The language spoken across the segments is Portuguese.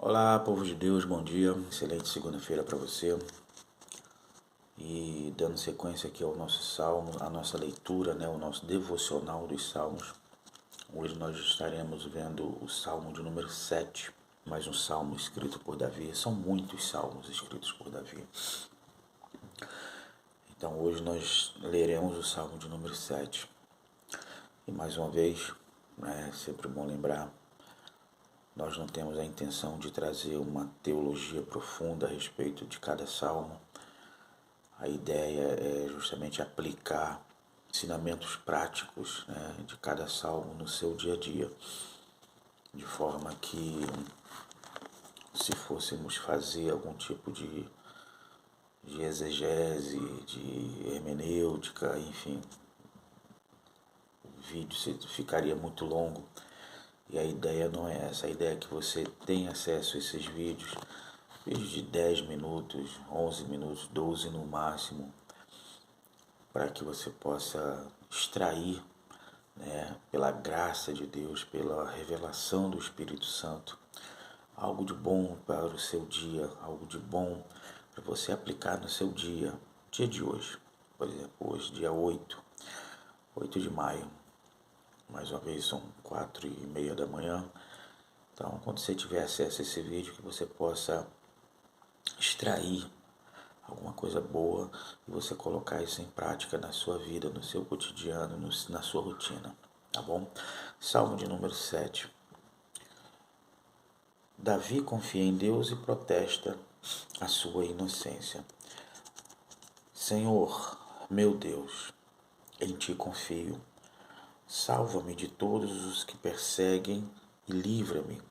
Olá, povo de Deus, bom dia, excelente segunda-feira para você. E dando sequência aqui ao nosso salmo, a nossa leitura, o nosso devocional dos salmos. Hoje nós estaremos vendo o salmo de número 7, mais um salmo escrito por Davi. São muitos salmos escritos por Davi. Então hoje nós leremos o salmo de número 7. E mais uma vez, é sempre bom lembrar, nós não temos a intenção de trazer uma teologia profunda a respeito de cada salmo. A ideia é justamente aplicar ensinamentos práticos, de cada salmo no seu dia a dia, de forma que, se fôssemos fazer algum tipo de exegese, de hermenêutica, enfim, o vídeo ficaria muito longo. E a ideia não é essa, a ideia é que você tenha acesso a esses vídeos de 10 minutos, 11 minutos, 12 no máximo, para que você possa extrair, pela graça de Deus, pela revelação do Espírito Santo, algo de bom para o seu dia, algo de bom para você aplicar no seu dia de hoje. Por exemplo, hoje, dia 8 de maio. Mais uma vez são 4:30 da manhã. Então, quando você tiver acesso a esse vídeo, que você possa extrair alguma coisa boa e você colocar isso em prática na sua vida, no seu cotidiano, na sua rotina, tá bom? Salmo de número 7. Davi confia em Deus e protesta a sua inocência. Senhor, meu Deus, em ti confio. Salva-me de todos os que perseguem e livra-me,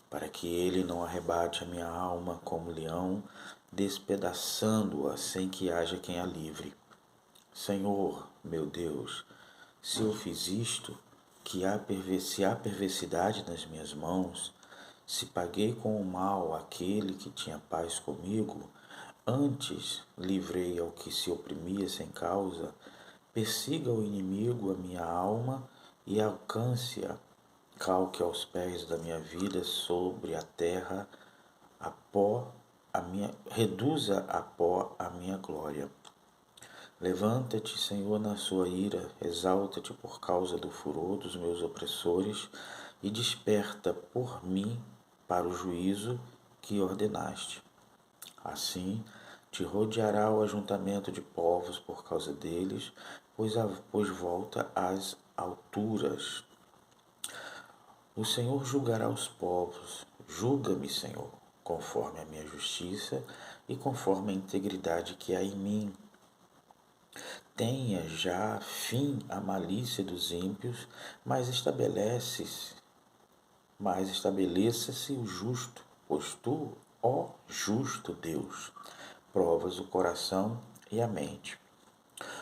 para que ele não arrebate a minha alma como leão, despedaçando-a sem que haja quem a livre. Senhor, meu Deus, se eu fiz isto, se há perversidade nas minhas mãos, se paguei com o mal aquele que tinha paz comigo, antes livrei ao que se oprimia sem causa, persiga o inimigo a minha alma e alcance-a, calque aos pés da minha vida sobre a terra, reduza a pó a minha glória. Levanta-te, Senhor, na sua ira, exalta-te por causa do furor dos meus opressores e desperta por mim para o juízo que ordenaste. Assim, te rodeará o ajuntamento de povos por causa deles, pois volta às alturas. O Senhor julgará os povos. Julga-me, Senhor, conforme a minha justiça e conforme a integridade que há em mim. Tenha já fim a malícia dos ímpios, mas estabeleça-se o justo, pois tu, ó justo Deus, provas o coração e a mente.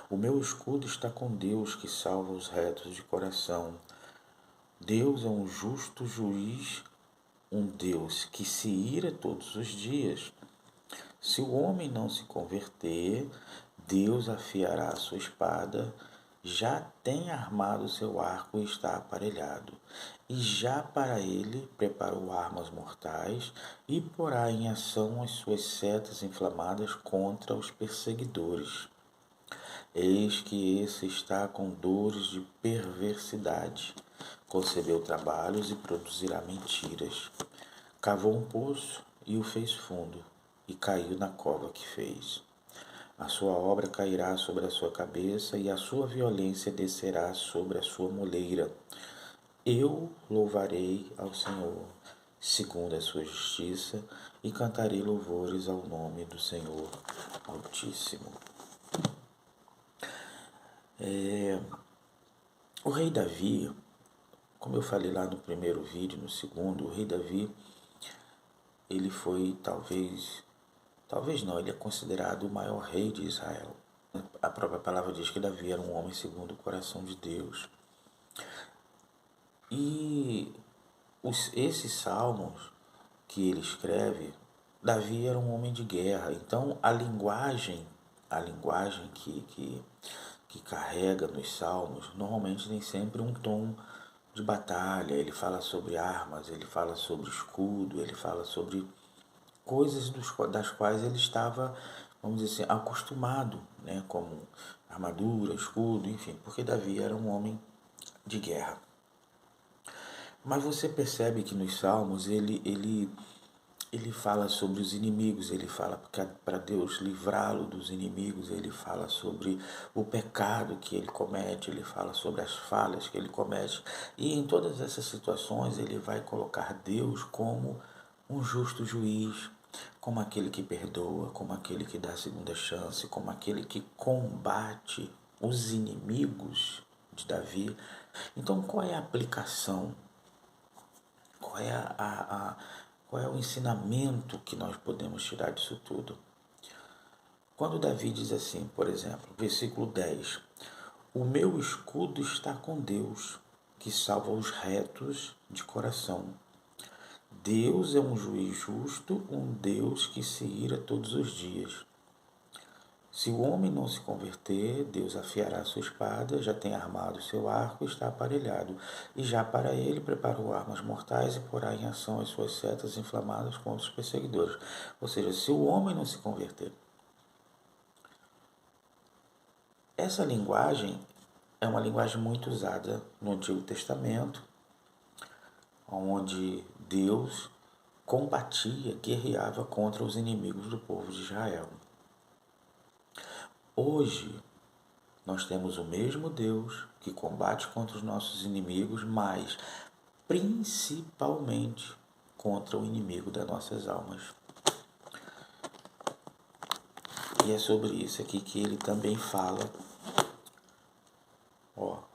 O meu escudo está com Deus, que salva os retos de coração. Deus é um justo juiz, um Deus que se ira todos os dias. Se o homem não se converter, Deus afiará a sua espada, já tem armado seu arco e está aparelhado, e já para ele preparou armas mortais e porá em ação as suas setas inflamadas contra os perseguidores. Eis que esse está com dores de perversidade, concebeu trabalhos e produzirá mentiras. Cavou um poço e o fez fundo, e caiu na cova que fez. A sua obra cairá sobre a sua cabeça, e a sua violência descerá sobre a sua moleira. Eu louvarei ao Senhor, segundo a sua justiça, e cantarei louvores ao nome do Senhor Altíssimo. O rei Davi, como eu falei lá no primeiro vídeo, no segundo, o rei Davi, ele foi talvez não, ele é considerado o maior rei de Israel. A própria palavra diz que Davi era um homem segundo o coração de Deus. E esses salmos que ele escreve, Davi era um homem de guerra. Então a linguagem que carrega nos salmos, normalmente tem sempre um tom de batalha, ele fala sobre armas, ele fala sobre escudo, ele fala sobre coisas das quais ele estava, vamos dizer assim, acostumado, né, como armadura, escudo, enfim, porque Davi era um homem de guerra. Mas você percebe que nos Salmos ele fala sobre os inimigos, ele fala para Deus livrá-lo dos inimigos, ele fala sobre o pecado que ele comete, ele fala sobre as falhas que ele comete. E em todas essas situações ele vai colocar Deus como um justo juiz, como aquele que perdoa, como aquele que dá a segunda chance, como aquele que combate os inimigos de Davi. Então, qual é a aplicação? Qual é qual é o ensinamento que nós podemos tirar disso tudo? Quando Davi diz assim, por exemplo, versículo 10: o meu escudo está com Deus, que salva os retos de coração. Deus é um juiz justo, um Deus que se ira todos os dias. Se o homem não se converter, Deus afiará sua espada, já tem armado seu arco, está aparelhado, e já para ele preparou armas mortais e porá em ação as suas setas inflamadas contra os perseguidores. Ou seja, se o homem não se converter. Essa linguagem é uma linguagem muito usada no Antigo Testamento, onde Deus combatia, guerreava contra os inimigos do povo de Israel. Hoje, nós temos o mesmo Deus que combate contra os nossos inimigos, mas principalmente contra o inimigo das nossas almas. E é sobre isso aqui que ele também fala.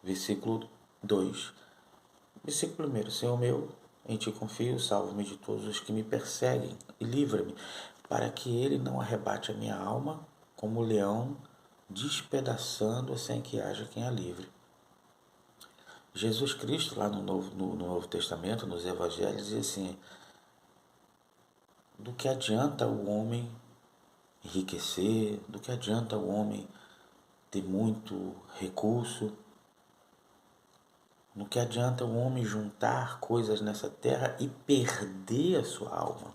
Versículo 2. Versículo 1. Senhor meu, em ti confio, salva-me de todos os que me perseguem e livra-me, para que ele não arrebate a minha alma como o leão, despedaçando-a sem que haja quem a livre. Jesus Cristo, lá no Novo Testamento, nos Evangelhos, diz assim: do que adianta o homem enriquecer, do que adianta o homem ter muito recurso, do que adianta o homem juntar coisas nessa terra e perder a sua alma?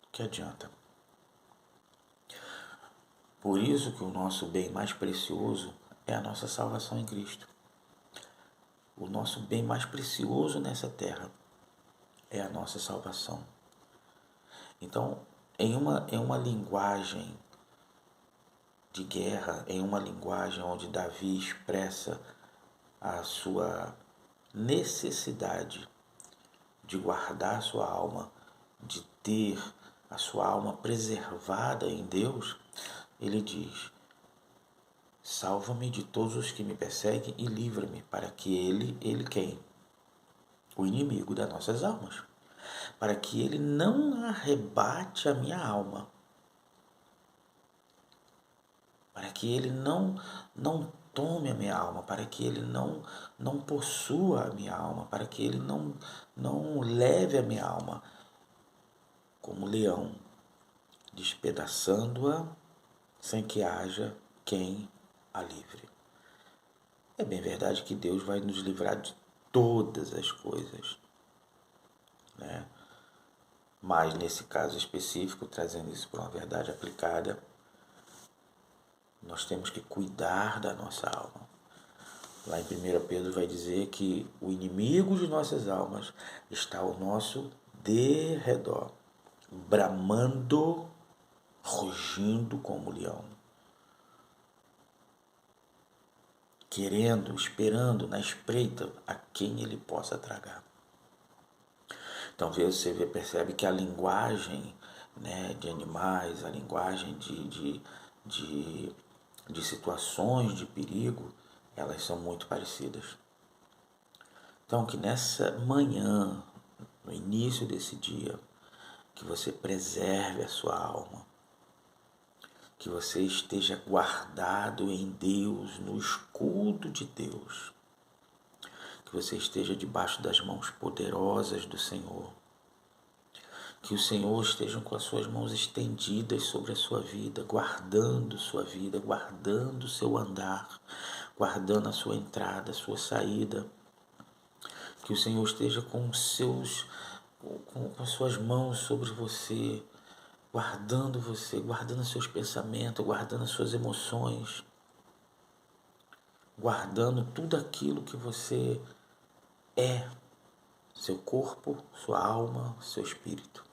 Do que adianta? Por isso que o nosso bem mais precioso é a nossa salvação em Cristo. O nosso bem mais precioso nessa terra é a nossa salvação. Então, em uma linguagem de guerra, em uma linguagem onde Davi expressa a sua necessidade de guardar a sua alma, de ter a sua alma preservada em Deus, ele diz: salva-me de todos os que me perseguem e livra-me, para que ele quem? O inimigo das nossas almas. Para que ele não arrebate a minha alma. Para que ele não tome a minha alma, para que ele não possua a minha alma, para que ele não leve a minha alma como leão, despedaçando-a sem que haja quem a livre. É bem verdade que Deus vai nos livrar de todas as coisas, né? Mas nesse caso específico, trazendo isso para uma verdade aplicada, nós temos que cuidar da nossa alma. Lá em 1 Pedro vai dizer que o inimigo de nossas almas está ao nosso derredor, bramando, rugindo como leão, querendo, esperando na espreita a quem ele possa tragar. Então você percebe que a linguagem, né, de animais, a linguagem de situações de perigo, elas são muito parecidas. Então que nessa manhã, no início desse dia, que você preserve a sua alma, que você esteja guardado em Deus, no escudo de Deus, que você esteja debaixo das mãos poderosas do Senhor, que o Senhor esteja com as suas mãos estendidas sobre a sua vida, guardando sua vida, guardando o seu andar, guardando a sua entrada, a sua saída, Que o Senhor esteja com as suas mãos sobre você, guardando seus pensamentos, guardando as suas emoções, guardando tudo aquilo que você é, seu corpo, sua alma, seu espírito,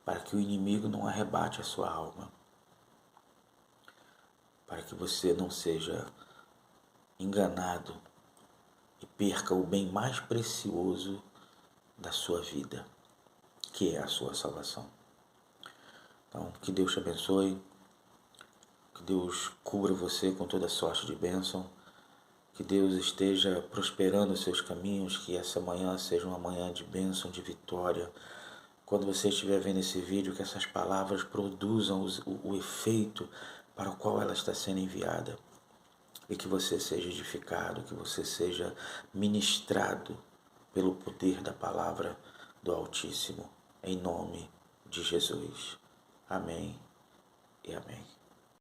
para que o inimigo não arrebate a sua alma, para que você não seja enganado e perca o bem mais precioso da sua vida, que é a sua salvação. Então, que Deus te abençoe, que Deus cubra você com toda sorte de bênção, que Deus esteja prosperando os seus caminhos, que essa manhã seja uma manhã de bênção, de vitória. Quando você estiver vendo esse vídeo, que essas palavras produzam o efeito para o qual ela está sendo enviada. E que você seja edificado, que você seja ministrado pelo poder da palavra do Altíssimo. Em nome de Jesus. Amém e amém.